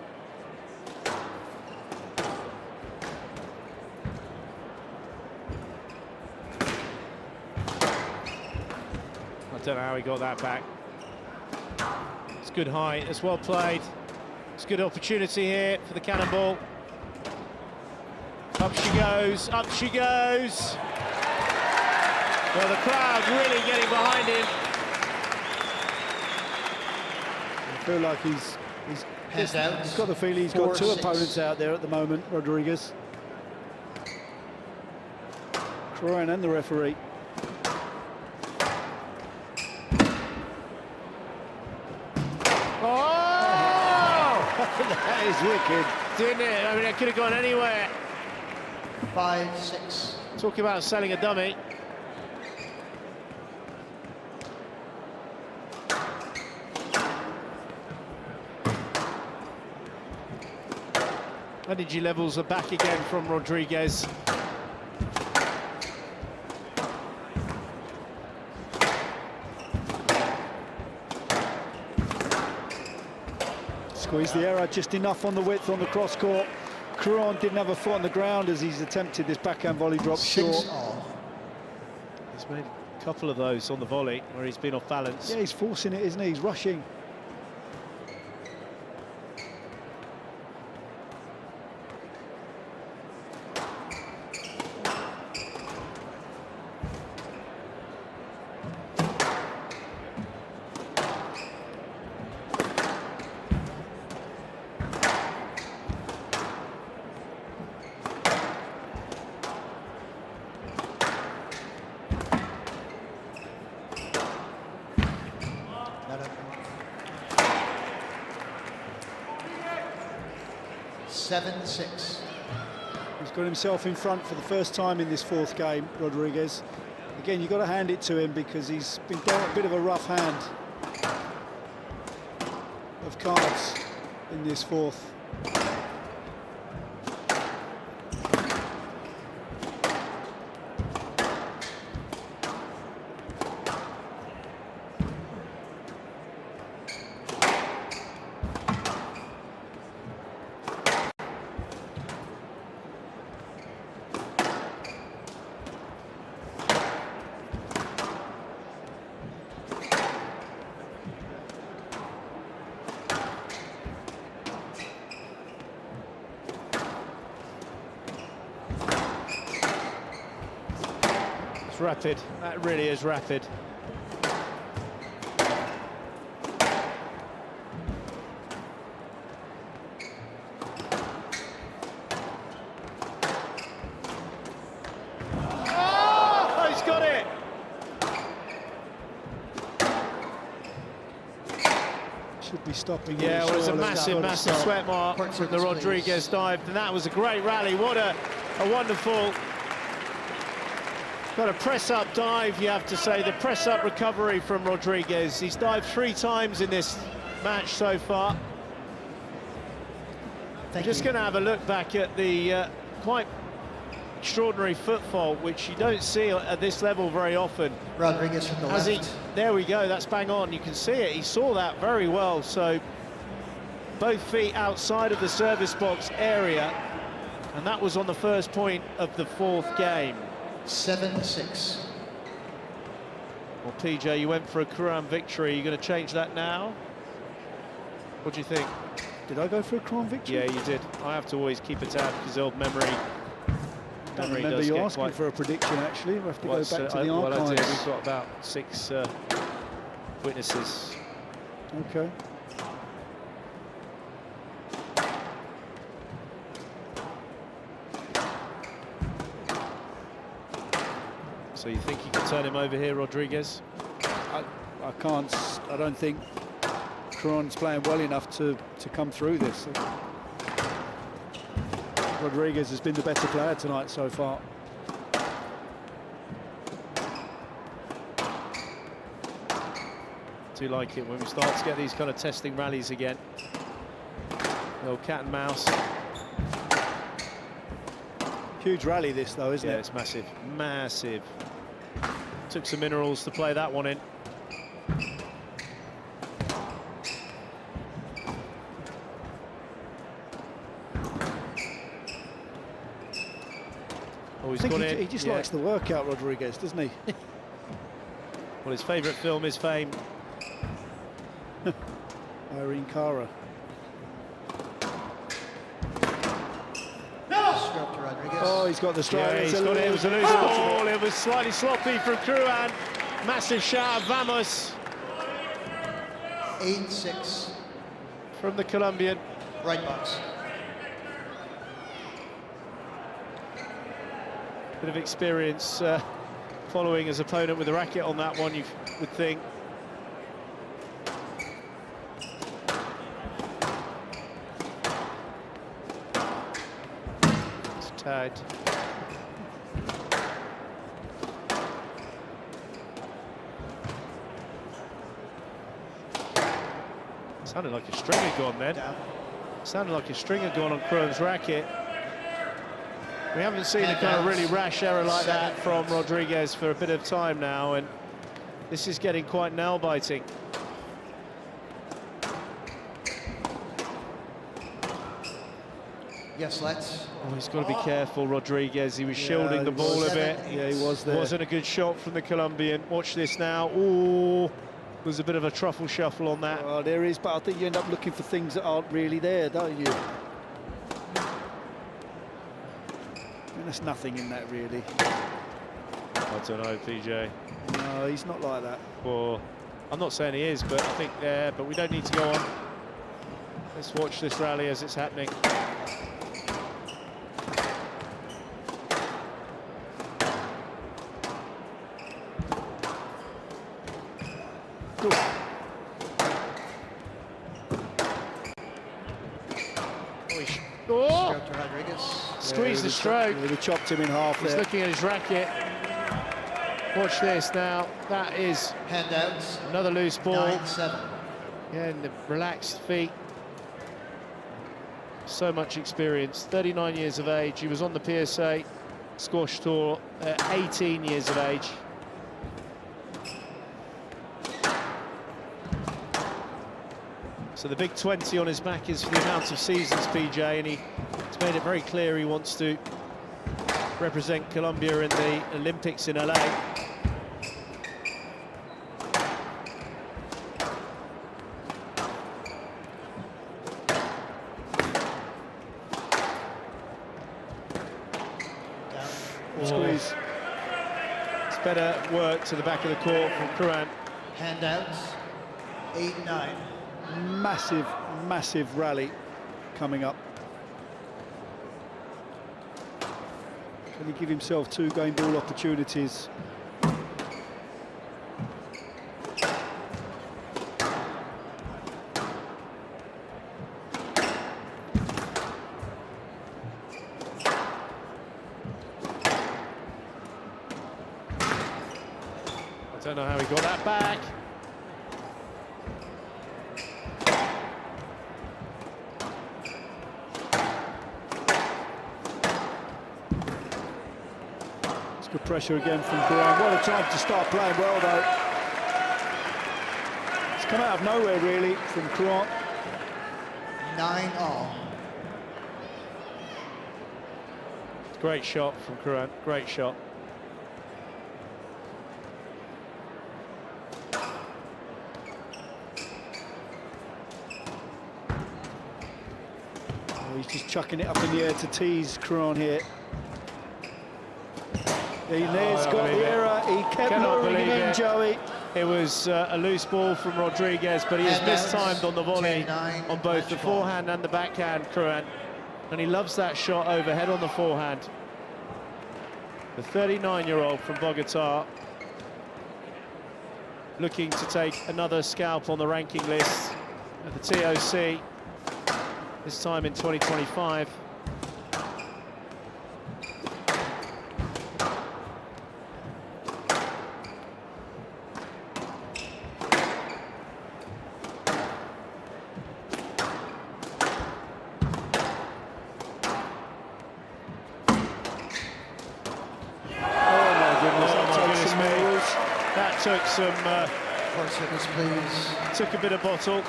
I don't know how he got that back. It's good height, it's well played. It's a good opportunity here for the cannonball. Up she goes, up she goes. Well, the crowd really getting behind him. I feel like he's Handouts, got the feeling he's got two 4-6. opponents out there at the moment, Rodriguez. Crouin and the referee. Oh! That is wicked. Didn't it? I mean, it could have gone anywhere. 5-6. Talking about selling a dummy. Energy levels are back again from Rodriguez. Squeezed the error just enough on the width on the cross court. Crouin didn't have a foot on the ground as he's attempted this backhand volley drop 6 short. all. He's made a couple of those on the volley where he's been off balance. Yeah, he's forcing it, isn't he? He's rushing. 7-6. He's got himself in front for the first time in this fourth game, Rodriguez. Again, you've got to hand it to him because he's been dealt a bit of a rough hand of cards in this fourth. It's rapid, that really is rapid. Oh, he's got it! Should be stopping. Yeah, well, it was a massive, massive sweat mark Court from the circuits, Rodriguez dive, and that was a great rally. What a wonderful kind of press-up dive, you have to say. The press-up recovery from Rodriguez. He's dived 3 times in this match so far. Thank Just you. going to have a look back at the quite extraordinary foot fault, which you don't see at this level very often. Rodriguez from the Has he? left. There we go, that's bang on. You can see it, he saw that very well. So both feet outside of the service box area, and that was on the first point of the fourth game. 7-6. Well, PJ, you went for a Crouin victory. You're going to change that now? What do you think? Did I go for a Crouin victory? Yeah, you did. I have to always keep a tab because old memory. Don't Memory remember does you get asking quite... for a prediction, actually. We'll have to go back to the well, I did. archives. We've got about 6 witnesses. Okay. So you think you can turn him over here, Rodriguez? I can't. I don't think Crouin's playing well enough to come through this. Rodriguez has been the better player tonight so far. Do like it when we start to get these kind of testing rallies again. The old cat and mouse. Huge rally this though, isn't Yeah, it? it's massive, massive. Took some minerals to play that one in. Oh, he's I gone think in. he just Yeah. likes the workout, Rodriguez, doesn't he? Well, his favourite film is Fame. Irene Cara. Stroke to Rodriguez. Oh, he's got the strike. Yeah, It's he's a got it. It was a loose little- ball. It was slightly sloppy from Crouin. Massive shout of Vamos 8-6. from the Colombian. Right box. Bit of experience following his opponent with a racket on that one, you would think. It's tagged. Sounded like a string had gone then. Down. Sounded like a string had gone on Crouin's racket. We haven't seen a kind of really rash error like that from Rodriguez for a bit of time now, and this is getting quite nail-biting. Yes, let's. Oh, he's got to be careful, Rodriguez. He was shielding the ball a bit. Yeah, he was there. Wasn't a good shot from the Colombian. Watch this now. Ooh, there's a bit of a truffle shuffle on that. Oh, there is, but I think you end up looking for things that aren't really there, don't you? There's nothing in that, really. I don't know, PJ. No, he's not like that. Well, I'm not saying he is, but I think there. But we don't need to go on. Let's watch this rally as it's happening. Oh, squeezed the stroke. They chopped him in half He's there. looking at his racket. Watch this now. That is Handouts. another loose ball. 9-7. Again, the relaxed feet. So much experience. 39 years of age. He was on the PSA squash tour at 18 years of age. So the big 20 on his back is for the amount of seasons, PJ, and he's made it very clear he wants to represent Colombia in the Olympics in LA. Squeeze. It's better work to the back of the court from Crouin. Handouts. 8-9. Massive, massive rally coming up. Can he give himself 2 game ball opportunities? I don't know how he got that back. It's good pressure again from Crouin. What a time to start playing well, though. It's come out of nowhere, really, from Crouin. 9-all. Great shot from Crouin, great shot. Oh, he's just chucking it up in the air to tease Crouin here. There's got the error. He kept Cannot luring him believe in, it. Joey. It was a loose ball from Rodriguez, but he has mistimed on the volley 10-9 on both the match ball. forehand and the backhand, Crouin. And he loves that shot overhead on the forehand. The 39-year-old from Bogota looking to take another scalp on the ranking list at the TOC, this time in 2025. That took some Court service, please. took a bit of bottle.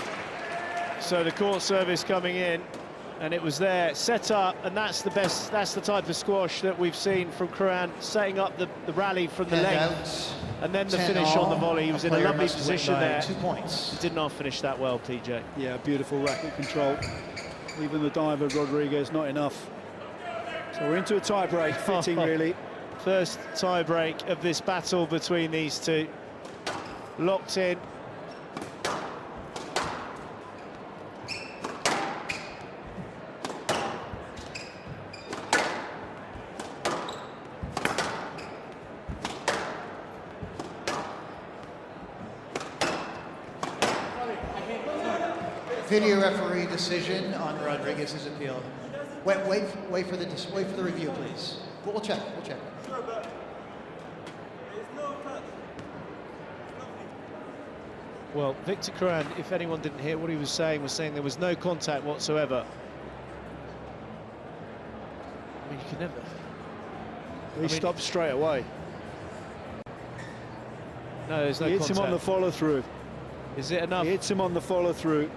So the court service coming in, and it was there, set up, and that's the type of squash that we've seen from Crouin, setting up the rally from the length, Handouts. and then the finish on the volley. He was in a player lovely must win position by there. 2 points. He did not finish that well, PJ. Yeah, beautiful racket control. Even the dive of Rodriguez, not enough. So we're into a tie break, fitting really. First tie break of this battle between these two. Locked in. Video referee decision on Rodriguez's appeal. Wait for the review, please. We'll check. Well, Victor Crouin, if anyone didn't hear what he was saying there was no contact whatsoever. I mean, you can never... He stopped straight away. No, there's no He hits contact. him on the follow-through. Is it enough? He hits him on the follow-through.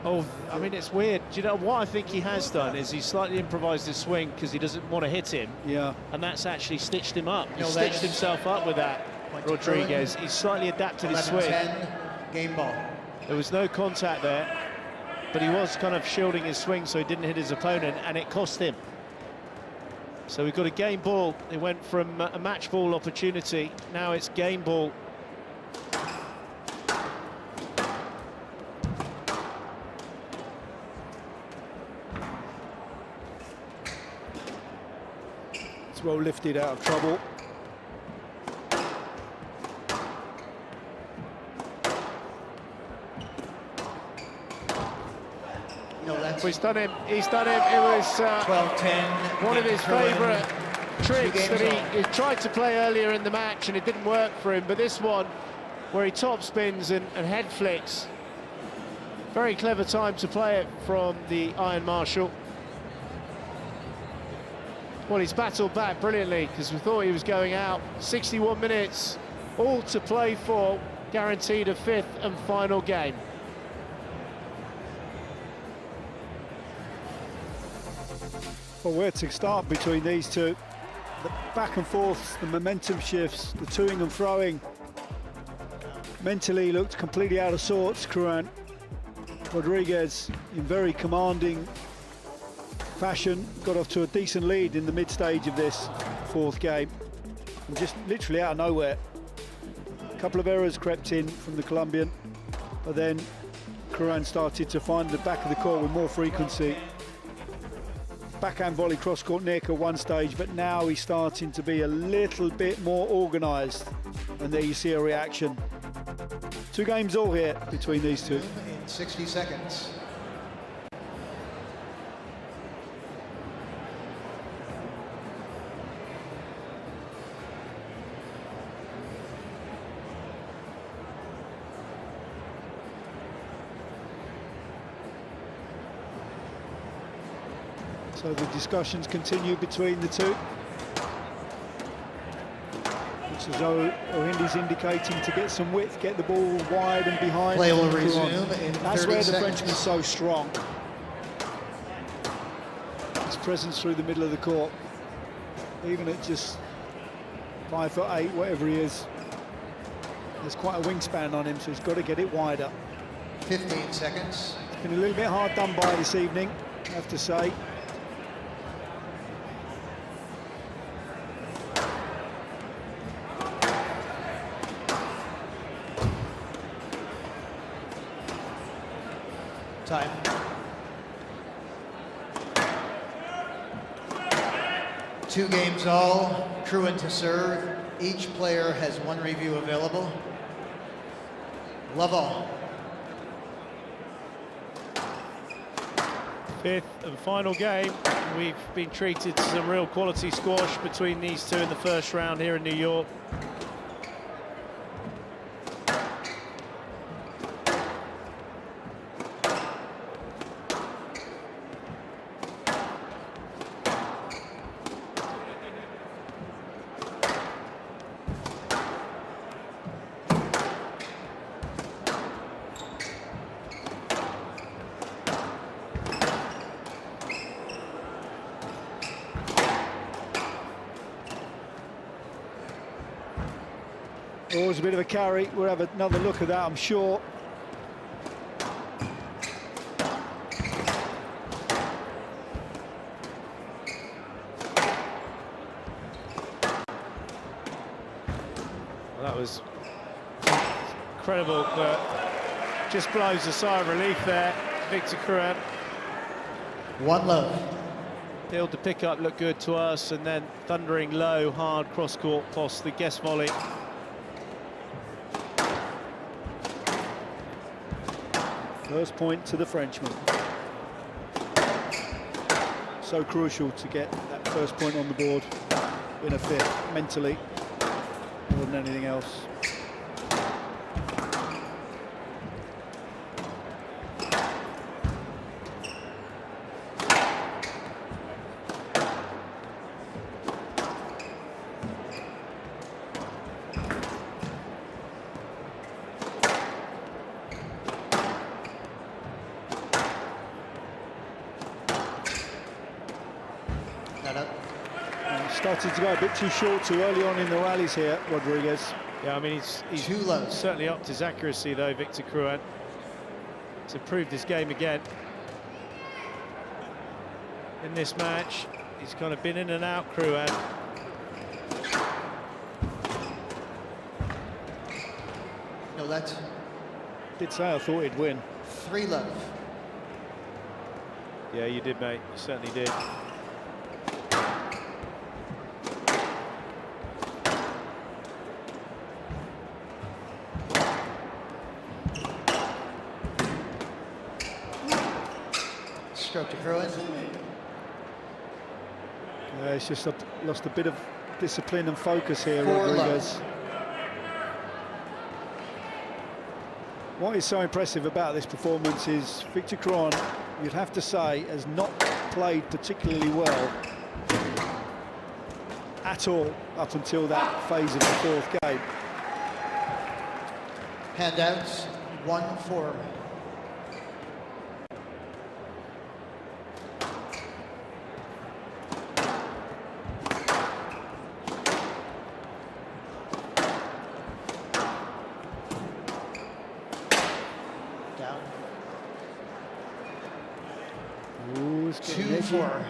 Oh, I mean, it's weird. Do you know what I think he has done is he slightly improvised his swing because he doesn't want to hit him. Yeah. And that's actually stitched him up. He No, stitched that's- himself up with that, Point to Rodriguez. Crouin. He's slightly adapted his swing. 11-10, game ball. There was no contact there, but he was kind of shielding his swing so he didn't hit his opponent, and it cost him. So we've got a game ball. It went from a match ball opportunity, now it's game ball. It's well lifted out of trouble. No, set. He's done him. He's done him. It was 12-10. one of his Crouin. favourite tricks that games he tried to play earlier in the match, and it didn't work for him. But this one, where he top spins and head flicks, very clever time to play it from the Iron Marshal. Well, he's battled back brilliantly because we thought he was going out. 61 minutes, all to play for, guaranteed a fifth and final game. Well, where to start between these two? The back and forth, the momentum shifts, the toing and throwing. Mentally looked completely out of sorts, Crouin. Rodriguez in very commanding fashion, got off to a decent lead in the mid-stage of this fourth game. And just literally out of nowhere, a couple of errors crept in from the Colombian, but then Crouin started to find the back of the court with more frequency. Backhand volley cross-court nick at one stage, but now he's starting to be a little bit more organised. And there you see a reaction. 2 games all here between these two. In 60 seconds. So the discussions continue between the two. Looks as though Ohindi's indicating to get some width, get the ball wide and behind. Play will Crouin. resume in 30 That's where the seconds. Frenchman's so strong. His presence through the middle of the court, even at just 5'8", whatever he is. There's quite a wingspan on him, so he's got to get it wider. 15 seconds. It's been a little bit hard done by this evening, I have to say. Time. Two games all, Crouin to serve. Each player has 1 review available. Love all. Fifth and final game. We've been treated to some real quality squash between these two in the first round here in New York. Always a bit of a carry. We'll have another look at that, I'm sure. Well, that was incredible, but just blows a sigh of relief there, Victor Crouin. 1 love. Field to pick up looked good to us, and then thundering low, hard cross-court toss, the guest volley. First point to the Frenchman. So crucial to get that first point on the board in a fifth, mentally, more than anything else. Started to go a bit too short too early on in the rallies here, Rodriguez. Yeah, I mean, he's Too low. certainly upped his accuracy, though, Victor Crouin. He's improved his game again. In this match, he's kind of been in and out, Crouin. No, that's Did say I thought he'd win. 3 love. Yeah, you did, mate. You certainly did. Stroke to Crouin. It's just lost a bit of discipline and focus here, 4 love. Rodriguez. What is so impressive about this performance is Victor Crouin, you'd have to say, has not played particularly well at all up until that phase of the fourth game. Handouts, 1-4. Down. Ooh, it's getting edgy. 2-4.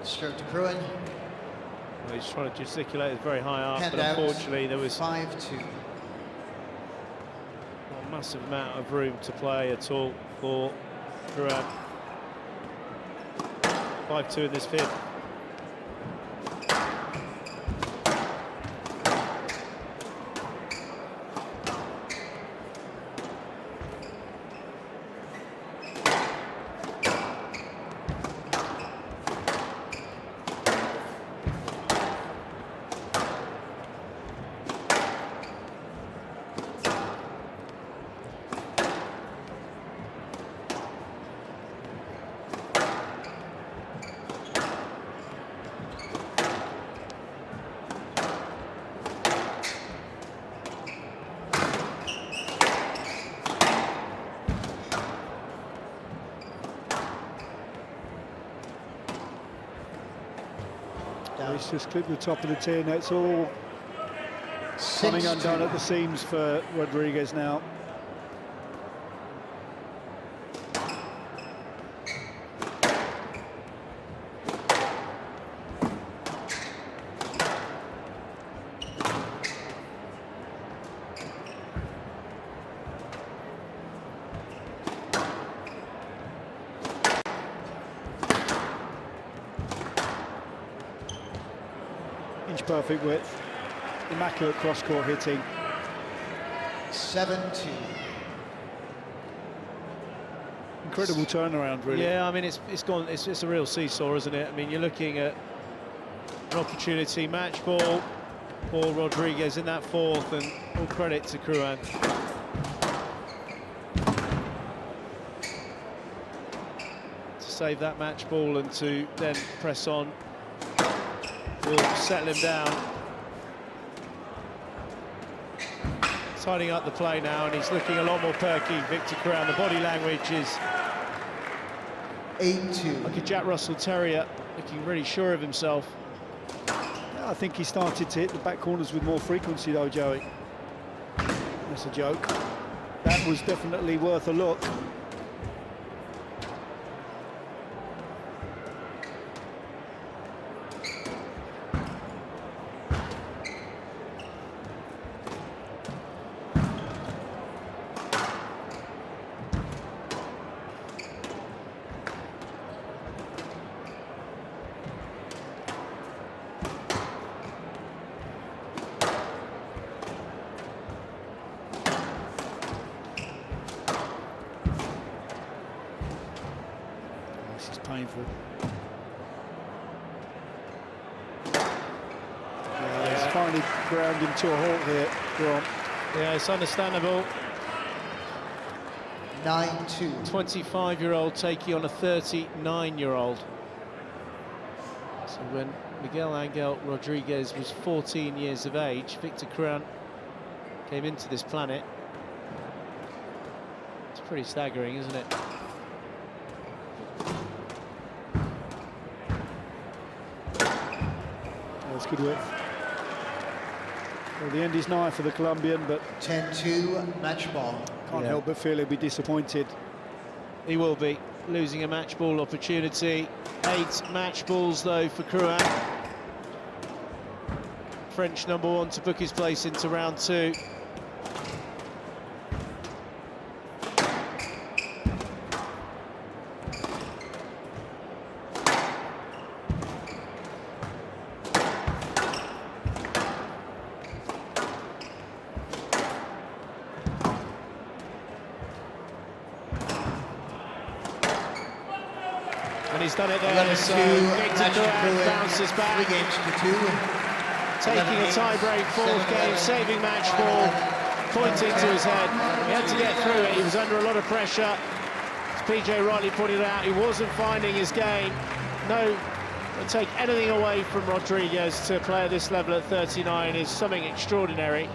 Stroke to Crouin. Well, he's trying to gesticulate it very high up, but Handouts, unfortunately there was 5-2. not a massive amount of room to play at all for Crouin. 5-2 in this fifth. It's just clipped the top of the tin. It's all coming undone at the seams for Rodriguez now. Inch perfect width, immaculate cross-court hitting. 7-2. Incredible turnaround, really. Yeah, I mean it's gone. It's a real seesaw, isn't it? I mean, you're looking at an opportunity match ball for Rodriguez in that fourth, and all credit to Crouin. To save that match ball and to then press on will settle him down. Tidying up the play now, and he's looking a lot more perky, Victor Crouin. The body language is 8-2. like a Jack Russell Terrier, looking really sure of himself. I think he started to hit the back corners with more frequency, though, Joey. That's a joke. That was definitely worth a look. This is painful. Yeah, he's finally ground him to a halt here, Grant. Yeah, it's understandable. 9-2. 25-year-old taking on a 39-year-old. So when Miguel Angel Rodriguez was 14 years of age, Victor Crouin came into this planet. It's pretty staggering, isn't it? That's good width. Well, the end is nigh for the Colombian, but 10-2, match ball. can't help but feel he'll be disappointed. He will be losing a match ball opportunity. 8 match balls though for Crouin. French number 1 to book his place into round 2. And he's done it there, so Victor Crouin bounces back. 3 games to 2. Taking a tie-break 4th game, saving match ball, pointing to his head. He had to get through it, he was under a lot of pressure. As PJ rightly pointed out, he wasn't finding his game. No, to take anything away from Rodriguez to play at this level at 39 is something extraordinary.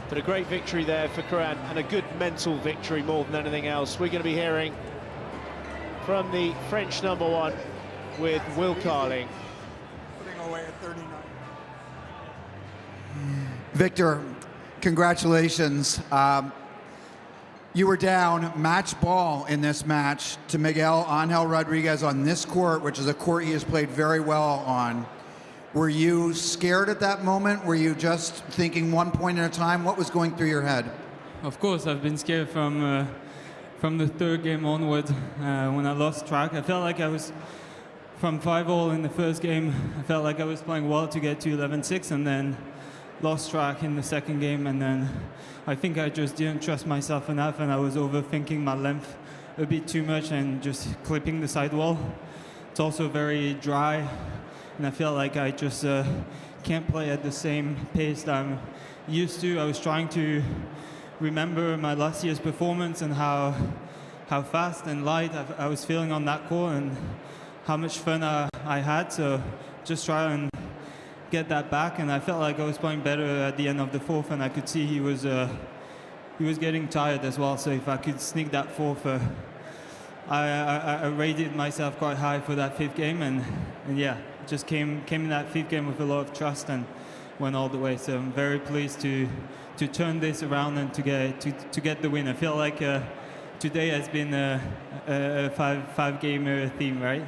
But a great victory there for Crouin, and a good mental victory more than anything else. We're going to be hearing from the French number 1 with Will Carling. Away at 39. Victor, congratulations. You were down match ball in this match to Miguel Angel Rodriguez on this court, which is a court he has played very well on. Were you scared at that moment? Were you just thinking 1 point at a time? What was going through your head? Of course, I've been scared from the 3rd game onward when I lost track. I felt like I was, from 5-all in the 1st game, I felt like I was playing well to get to 11-6 and then lost track in the 2nd game, and then I think I just didn't trust myself enough and I was overthinking my length a bit too much and just clipping the sidewall. It's also very dry and I felt like I just can't play at the same pace that I'm used to. I was trying to remember my last year's performance and how fast and light I was feeling on that court and how much fun I had, so just try and get that back. And I felt like I was playing better at the end of the 4th, and I could see he was getting tired as well. So if I could sneak that 4th, I rated myself quite high for that 5th game, and yeah, just came in that 5th game with a lot of trust and went all the way. So I'm very pleased to turn this around and to get the win. I feel like today has been a five-gamer theme, right?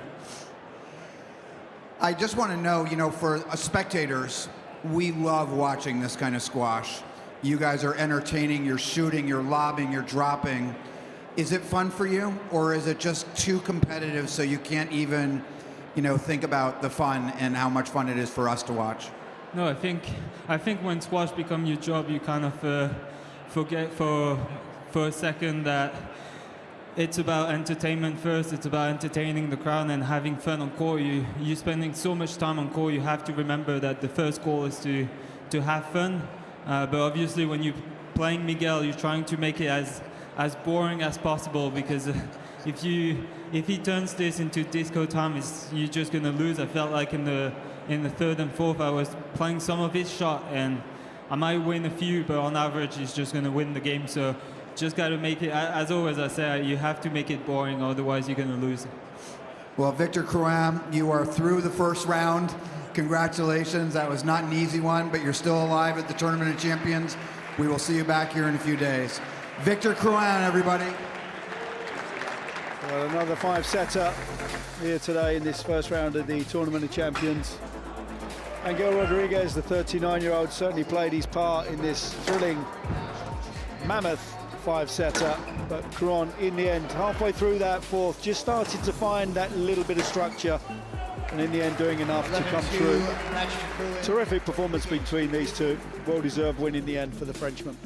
I just want to know, for spectators, we love watching this kind of squash. You guys are entertaining, you're shooting, you're lobbing, you're dropping. Is it fun for you, or is it just too competitive so you can't even, think about the fun and how much fun it is for us to watch? No, I think when squash becomes your job, you kind of forget for a second that it's about entertainment first. It's about entertaining the crowd and having fun on court. You're spending so much time on court, you have to remember that the first goal is to have fun. But obviously when you're playing Miguel, you're trying to make it as boring as possible, because if he turns this into disco time, you're just going to lose. I felt like in the 3rd and 4th, I was playing some of his shot, and I might win a few, but on average, he's just going to win the game. So just got to make it, as always I say, you have to make it boring, otherwise you're going to lose. Well, Victor Crouin, you are through the 1st round. Congratulations. That was not an easy one, but you're still alive at the Tournament of Champions. We will see you back here in a few days. Victor Crouin, everybody. Well, another 5-setter here today in this 1st round of the Tournament of Champions. Miguel Rodriguez, the 39-year-old, certainly played his part in this thrilling, mammoth 5-setter, but Crouin, in the end, halfway through that 4th, just started to find that little bit of structure, and in the end doing enough to come through. Terrific performance between these two. Well-deserved win in the end for the Frenchman.